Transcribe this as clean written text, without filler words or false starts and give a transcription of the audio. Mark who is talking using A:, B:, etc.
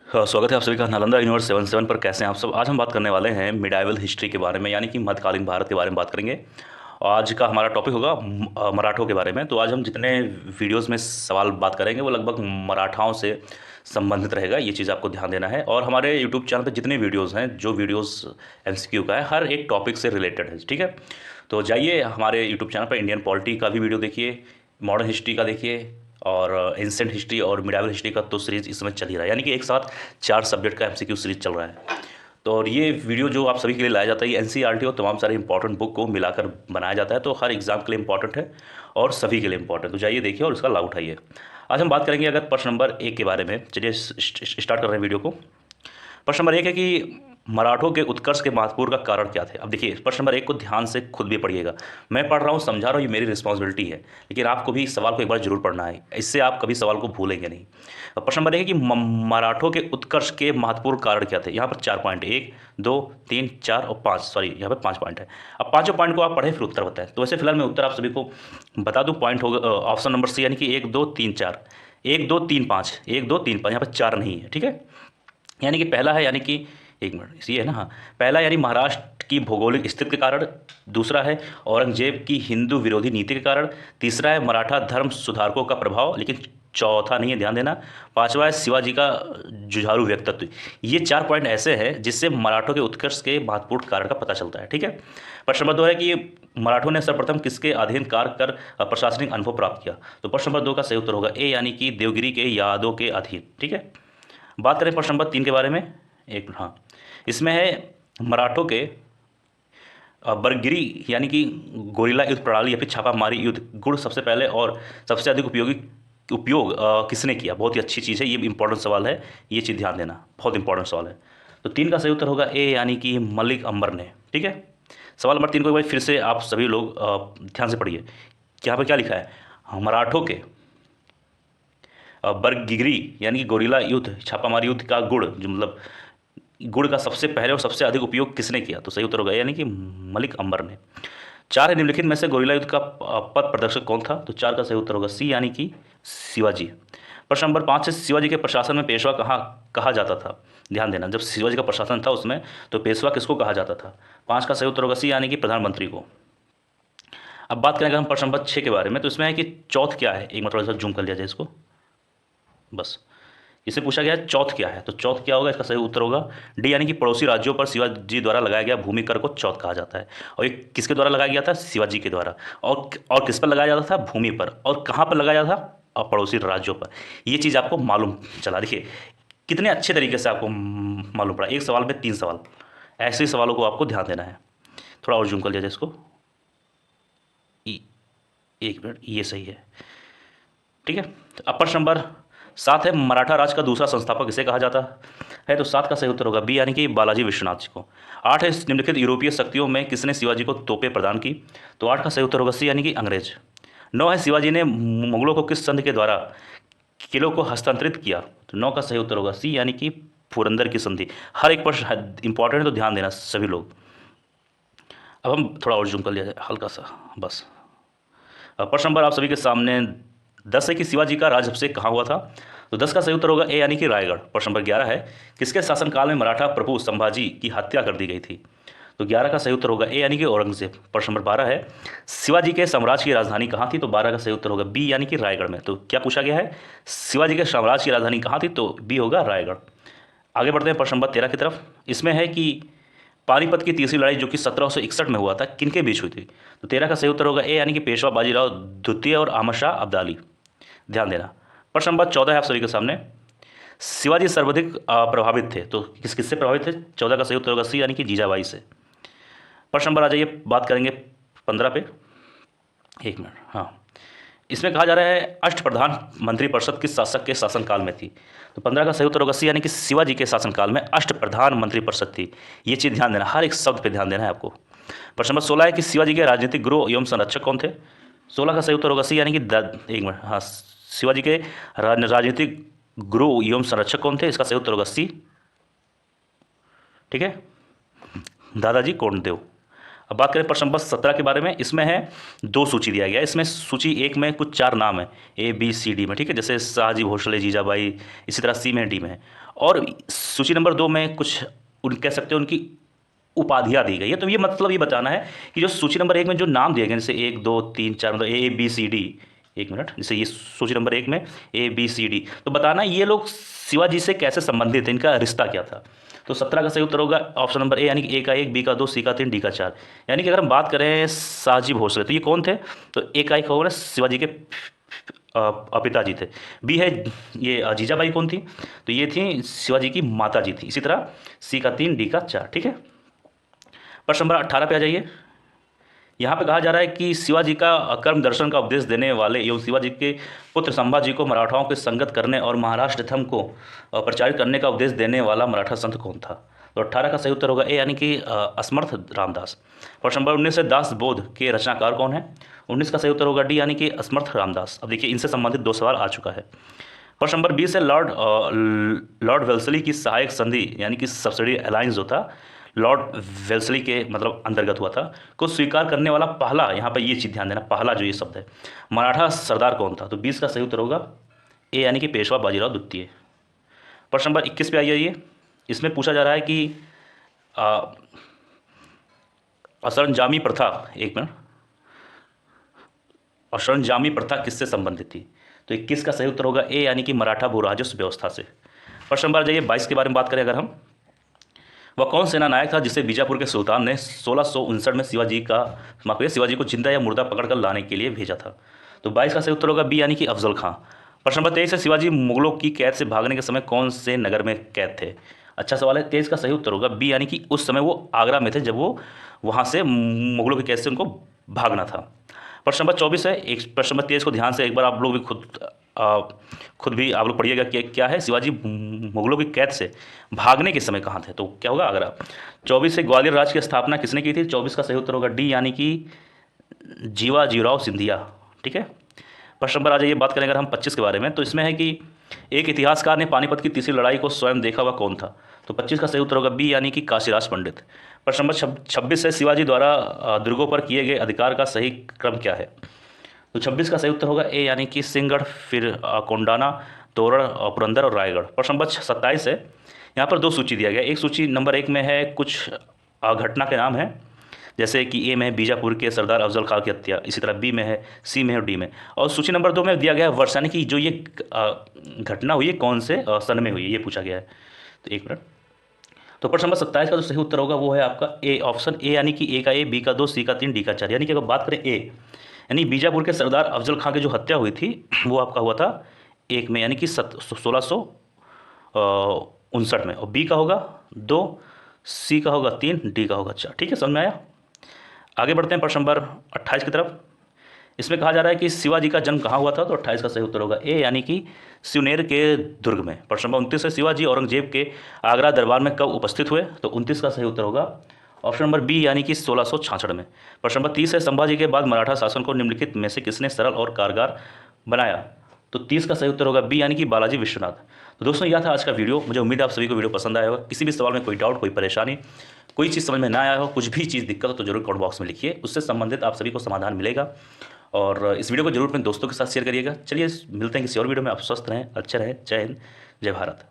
A: स्वागत है आप सभी का नालंदा यूनिवर्स 77 पर। कैसे हैं आप सब। आज हम बात करने वाले हैं मिडाइवल हिस्ट्री के बारे में, यानी कि मध्यकालीन भारत के बारे में बात करेंगे। और आज का हमारा टॉपिक होगा मराठों के बारे में। तो आज हम जितने वीडियोस में सवाल बात करेंगे वो लगभग मराठाओं से संबंधित रहेगा, ये चीज़ आपको ध्यान देना है। और हमारे यूट्यूब चैनल पर जितने वीडियोज़ हैं, जो वीडियोज़ MCQ का है, हर एक टॉपिक से रिलेटेड है, ठीक है। तो जाइए हमारे यूट्यूब चैनल पर इंडियन पॉलिटी का भी वीडियो देखिए, मॉडर्न हिस्ट्री का देखिए, और एंसेंट हिस्ट्री और मिडाइवल हिस्ट्री का तो सीरीज इस समय चल ही रहा है, यानी कि एक साथ 4 सब्जेक्ट का MCQ सीरीज चल रहा है। तो और ये वीडियो जो आप सभी के लिए लाया जाता है, ये NCERT और तमाम सारे इंपॉर्टेंट बुक को मिलाकर बनाया जाता है। तो हर एग्जाम के लिए इंपॉर्टेंट है और सभी के लिए इंपॉर्टेंट। तो जाइए देखिए और इसका लाभ उठाइए। आज हम बात करेंगे अगर प्रश्न नंबर 1 के बारे में। चलिए स्टार्ट कर रहे हैं वीडियो को। प्रश्न नंबर 1 है कि मराठों के उत्कर्ष के महत्वपूर्ण का कारण क्या थे। अब देखिए प्रश्न नंबर 1 को ध्यान से खुद भी पढ़िएगा। मैं पढ़ रहा हूँ, समझा रहा हूँ, ये मेरी रिस्पॉन्सिबिलिटी है, लेकिन आपको भी सवाल को एक बार जरूर पढ़ना है, इससे आप कभी सवाल को भूलेंगे नहीं। अब प्रश्न नंबर 1 है कि मराठों के उत्कर्ष के महत्वपूर्ण कारण क्या थे। यहाँ पर 4 पॉइंट, 1 2 3 4 और 5, सॉरी यहाँ पर 5 पॉइंट है। अब पाँचों पॉइंट को आप पढ़ें फिर उत्तर बताएं। तो वैसे फिलहाल मैं उत्तर आप सभी को बता दूँ। पॉइंट होगा ऑप्शन नंबर सी, यानी कि 1 2 3 4, 1 2 3 5, 1 2 3 5, यहाँ पर 4 नहीं है, ठीक है। यानी कि पहला है, यानी कि एक मिनट इसी है ना, हाँ, पहला यानी महाराष्ट्र की भौगोलिक स्थिति के कारण। दूसरा है औरंगजेब की हिंदू विरोधी नीति के कारण। तीसरा है मराठा धर्म सुधारकों का प्रभाव, लेकिन चौथा नहीं है, ध्यान देना। पांचवा है शिवाजी का जुझारू व्यक्तित्व। ये 4 पॉइंट ऐसे हैं जिससे मराठों के उत्कर्ष के महत्वपूर्ण कारण का पता चलता है, ठीक है। प्रश्न नंबर 2 है कि मराठों ने सर्वप्रथम किसके अधीन कार्य कर प्रशासनिक अनुभव प्राप्त किया। तो प्रश्न नंबर 2 का सही उत्तर होगा ए, यानी कि देवगिरी के यादव के अधीन, ठीक है। बात करें प्रश्न नंबर 3 के बारे में। एक, हाँ, इसमें है मराठों के बरगिरी यानी कि गोरिल्ला युद्ध प्रणाली या फिर छापामारी युद्ध गुण सबसे पहले और सबसे अधिक उपयोग किसने किया। बहुत ही अच्छी चीज़ है, ये इंपॉर्टेंट सवाल है, ये चीज़ ध्यान देना, बहुत इंपॉर्टेंट सवाल है। तो 3 का सही उत्तर होगा ए, यानी कि मलिक अंबर ने, ठीक है। सवाल नंबर 3 को एक बार फिर से आप सभी लोग ध्यान से पढ़िए। यहाँ पर क्या लिखा है, मराठों के बरगिरी यानी कि गोरिल्ला युद्ध छापामारी युद्ध का गुण, जो मतलब गुड़ का सबसे पहले और सबसे अधिक उपयोग किसने किया। तो सही उत्तर होगा यानी कि मलिक अंबर ने। 4 है निम्नलिखित में से गोरिल्ला युद्ध का पथ प्रदर्शक कौन था। तो 4 का सही उत्तर होगा सी, यानी कि शिवाजी। प्रश्न नंबर 5 है शिवाजी के प्रशासन में पेशवा कहा जाता था। ध्यान देना, जब शिवाजी का प्रशासन था उसमें तो पेशवा किसको कहा जाता था। 5 का सही उत्तर होगा सी, यानी कि प्रधानमंत्री को। अब बात करेंगे हम प्रश्न नंबर 6 के बारे में। तो इसमें है कि चौथ क्या है। एक मिनट थोड़ा सा जूम कर लिया जाए इसको, बस। इसे पूछा गया है चौथ क्या है। तो चौथ क्या होगा, इसका सही उत्तर होगा डी, यानी कि पड़ोसी राज्यों पर शिवाजी द्वारा लगाया गया भूमि कर को चौथ कहा जाता है। और ये किसके द्वारा लगाया गया था, शिवाजी के द्वारा। और किस पर लगाया जाता था, भूमि पर। और कहाँ पर लगाया था, और पड़ोसी राज्यों पर। ये चीज़ आपको मालूम चला। देखिए कितने अच्छे तरीके से आपको मालूम पड़ा, एक सवाल में 3 सवाल। ऐसे ही सवालों को आपको ध्यान देना है। थोड़ा और जूम कर लिया जाए इसको, एक मिनट, ये सही है, ठीक है। तो अब प्रश्न नंबर 7 है मराठा राज का दूसरा संस्थापक किसे कहा जाता है। तो 7 का सही उत्तर होगा बी, यानी कि बालाजी विश्वनाथ जी को। 8 है निम्नलिखित यूरोपीय शक्तियों में किसने शिवाजी को तोपें प्रदान की। तो 8 का सही उत्तर होगा सी, यानी कि अंग्रेज। 9 है शिवाजी ने मुगलों को किस संधि के द्वारा किलों को हस्तांतरित किया। तो 9 का सही उत्तर होगा सी, यानी कि पुरंदर की संधि। हर एक प्रश्न इंपॉर्टेंट है, तो ध्यान देना सभी लोग। अब हम थोड़ा और जूम कर लिया जाए हल्का सा, बस। प्रश्न नंबर आप सभी के सामने 10 है कि शिवाजी का राजअभिषेक कहाँ हुआ था। तो 10 का सही उत्तर होगा ए, यानी कि रायगढ़। प्रश्न नंबर 11 है किसके शासनकाल में मराठा प्रभु संभाजी की हत्या कर दी गई थी। तो 11 का सही उत्तर होगा ए, यानी कि औरंगजेब। प्रश्न नंबर 12 है शिवाजी के साम्राज्य की राजधानी कहाँ थी। तो 12 का सही उत्तर होगा बी, यानी कि रायगढ़ में। तो क्या पूछा गया है, शिवाजी के साम्राज्य की राजधानी कहाँ थी। तो बी होगा रायगढ़। आगे बढ़ते हैं प्रश्न नंबर 13 की तरफ। इसमें है कि पानीपत की तीसरी लड़ाई जो कि 1761 में हुआ था, किनके बीच हुई थी। तो 13 का सही उत्तर होगा ए, यानी कि पेशवा बाजीराव द्वितीय और अहमद शाह अब्दाली। ध्यान देना। प्रश्न नंबर 14 है आप सभी के सामने। शिवाजी सर्वाधिक प्रभावित थे, तो किससे प्रभावित थे। 14 का सही उत्तर होगा सी, यानी कि जीजाबाई से। प्रश्न नंबर आ जाइए, बात करेंगे 15 पे। एक मिनट, हाँ, इसमें कहा जा रहा है अष्टप्रधान मंत्रिपरिषद किस शासक के शासनकाल में थी। तो 15 का सही उत्तर होगा सी, यानी कि शिवाजी के शासनकाल में अष्टप्रधान मंत्रिपरिषद थी। ये चीज़ ध्यान देना, हर एक शब्द पे ध्यान देना है आपको। प्रश्न नंबर 16 है कि शिवाजी के राजनीतिक गुरु एवं संरक्षक कौन थे। 16 का सही उत्तर होगा सी, यानी कि एक मिनट, हाँ, शिवाजी के राजनीतिक गुरु एवं संरक्षक कौन थे। इसका सही उत्तर होगा सी, ठीक है, दादाजी कोंडदेव। अब बात करें प्रश्न नंबर 17 के बारे में। इसमें है 2 सूची दिया गया है। इसमें सूची 1 में कुछ 4 नाम है A B C D में, ठीक है, जैसे शाहजी भोसले, जीजाबाई, इसी तरह C में, D में है। और सूची नंबर 2 में कुछ कह सकते हैं उनकी उपाधियाँ दी गई है। तो ये मतलब ये बताना है कि जो सूची नंबर 1 में जो नाम दिए गए जैसे 1 2 3 4 मतलब ABCD, एक मिनट, जैसे ये सूची नंबर 1 में ABCD, तो बताना ये लोग शिवाजी से कैसे संबंधित थे, इनका रिश्ता क्या था। तो 17 का सही उत्तर होगा ऑप्शन नंबर ए, यानी कि A का 1, B का 2, C का 3, D का 4। यानी कि अगर हम बात करें शाहजी भोसले, तो ये कौन थे, तो A का 1 होगा शिवाजी के पिताजी थे। बी है ये जीजाबाई कौन थी, तो ये थी शिवाजी की माता जी थी। इसी तरह C का 3, D का 4। ठीक है, प्रश्न नंबर 18 पे आ जाइए। यहाँ पे कहा जा रहा है कि शिवाजी का कर्म दर्शन का उपदेश देने वाले एवं शिवाजी के पुत्र संभाजी को मराठाओं के संगत करने और महाराष्ट्र धर्म को प्रचारित करने का उपदेश देने वाला मराठा संत कौन था। तो 18 का सही उत्तर होगा ए, यानी कि असमर्थ रामदास। प्रश्न नंबर 19 है दास बोध के रचनाकार कौन है। 19 का सही उत्तर होगा डी, यानी कि असमर्थ रामदास। अब देखिए इनसे संबंधित 2 सवाल आ चुका है। प्रश्न नंबर 20 है लॉर्ड वेल्सली की सहायक संधि यानी कि सब्सिडी अलायंस जो था लॉर्ड वेल्सली के मतलब अंतर्गत हुआ था को स्वीकार करने वाला पहला, यहाँ पर ये चीज़ ध्यान देना, पहला जो ये शब्द है मराठा सरदार कौन था। तो 20 का सही उत्तर होगा ए, यानी कि पेशवा बाजीराव द्वितीय। प्रश्न नंबर 21 पे आइए। इसमें पूछा जा रहा है कि असरंजामी प्रथा, एक मिनट, असरंजामी प्रथा किससे संबंधित थी। तो 21 का सही उत्तर होगा ए, यानी कि मराठा भूराजस्व व्यवस्था से। प्रश्न नंबर जाइए 22 के बारे में बात करें अगर हम, वह कौन सेना नायक था जिसे बीजापुर के सुल्तान ने 1659 में शिवाजी को जिंदा या मुर्दा पकड़कर लाने के लिए भेजा था। तो 22 का सही उत्तर होगा बी, यानी कि अफजल खां। प्रश्न नंबर 23 है शिवाजी मुगलों की कैद से भागने के समय कौन से नगर में कैद थे। अच्छा सवाल है। 23 का सही उत्तर होगा बी, यानी कि उस समय वो आगरा में थे जब वो वहाँ से मुगलों की कैद से उनको भागना था। प्रश्न नंबर 24 है, एक प्रश्न नंबर 23 को ध्यान से एक बार आप लोग भी खुद भी आप लोग पढ़िएगा कि क्या है, शिवाजी मुगलों की कैद से भागने के समय कहाँ थे। तो क्या होगा आगरा। 24 से ग्वालियर राज्य की स्थापना किसने की थी। 24 का सही उत्तर होगा डी, यानी कि जीवाजीराव सिंधिया। ठीक है, प्रश्न नंबर आ जाइए बात करें अगर हम 25 के बारे में, तो इसमें है कि एक इतिहासकार ने पानीपत की तीसरी लड़ाई को स्वयं देखा हुआ कौन था। तो 25 का सही उत्तर होगा बी, यानी कि काशीराज पंडित। प्रश्न नंबर 26 है शिवाजी द्वारा दुर्गों पर किए गए अधिकार का सही क्रम क्या है। तो 26 का सही उत्तर होगा ए, यानी कि सिंहगढ़, फिर कोंडाना, तोरण, पुरंदर और रायगढ़। प्रश्न नंबर 27 है, यहाँ पर 2 सूची दिया गया। एक सूची नंबर 1 में है कुछ घटना के नाम है, जैसे कि ए में है बीजापुर के सरदार अफजल खां की हत्या, इसी तरह बी में है, सी में है और डी में। और सूची नंबर 2 में दिया गया है वर्ष, यानी कि जो ये घटना हुई है कौन से सन में हुई है, ये पूछा गया है। तो एक मिनट, तो प्रश्न नंबर 27 का जो सही उत्तर होगा वो है आपका ए, ऑप्शन ए, यानी कि ए का 1, बी का 2, सी का 3, डी का 4। यानी कि अगर बात करें ए, यानी बीजापुर के सरदार अफजल खां की जो हत्या हुई थी वो आपका हुआ था 1 में, यानी कि 1659 में। और बी का होगा 2, सी का होगा 3, डी का होगा 4। ठीक है, समझ में आया। आगे बढ़ते हैं प्रश्न नंबर 28 की तरफ। इसमें कहा जा रहा है कि शिवाजी का जन्म कहाँ हुआ था। तो 28 का सही उत्तर होगा ए, यानी कि सिवनेर के दुर्ग में। प्रश्न नंबर 29 है शिवाजी औरंगजेब के आगरा दरबार में कब उपस्थित हुए। तो 29 का सही उत्तर होगा ऑप्शन नंबर बी, यानी कि 1666 में। प्रश्न नंबर 30 है संभाजी के बाद मराठा शासन को निम्नलिखित में से किसने सरल और कारगर बनाया। तो 30 का सही उत्तर होगा बी, यानी कि बालाजी विश्वनाथ। तो दोस्तों यह था आज का वीडियो। मुझे उम्मीद है आप सभी को वीडियो पसंद आया होगा। किसी भी सवाल में कोई डाउट, कोई परेशानी, कोई चीज़ समझ में ना आया हो, कुछ भी चीज़ दिक्कत हो तो जरूर कमेंट बॉक्स में लिखिए, उससे संबंधित आप सभी को समाधान मिलेगा। और इस वीडियो को जरूर अपने दोस्तों के साथ शेयर करिएगा। चलिए मिलते हैं किसी और वीडियो में। आप स्वस्थ रहें, अच्छे रहें। जय हिंद, जय भारत।